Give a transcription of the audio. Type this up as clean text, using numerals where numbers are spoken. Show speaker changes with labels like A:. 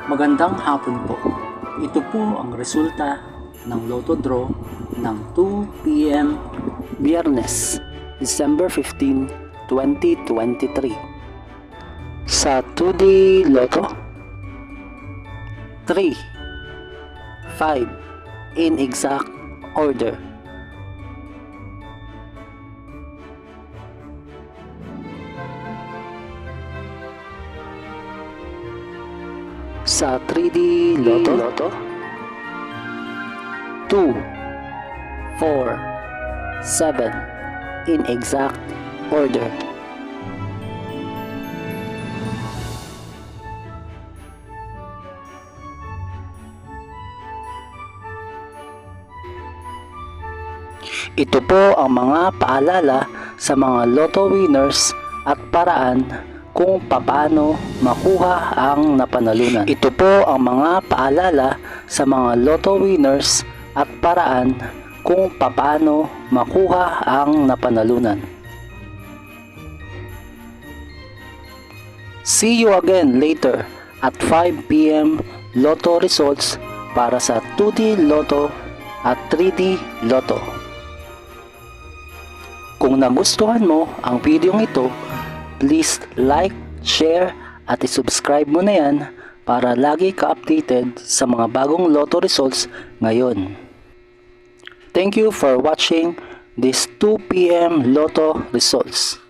A: Magandang hapon po. Ito po ang resulta ng Lotto Draw ng 2 p.m. Biyernes, December 15, 2023. Sa 2D Lotto, 3, 5 in exact order. Sa 3D Lotto, 2, 4, 7 in exact order. Ito po ang mga paalala sa mga Lotto winners at paraan kung paano makuha ang napanalunan. Ito po ang mga paalala sa mga Lotto winners at paraan kung paano makuha ang napanalunan. See you again later at 5 p.m. Lotto results para sa 2D Lotto at 3D Lotto. Kung nagustuhan mo ang video ito, please like, share at i-subscribe mo na yan para lagi ka-updated sa mga bagong Lotto results ngayon. Thank you for watching this 2 p.m. Lotto results.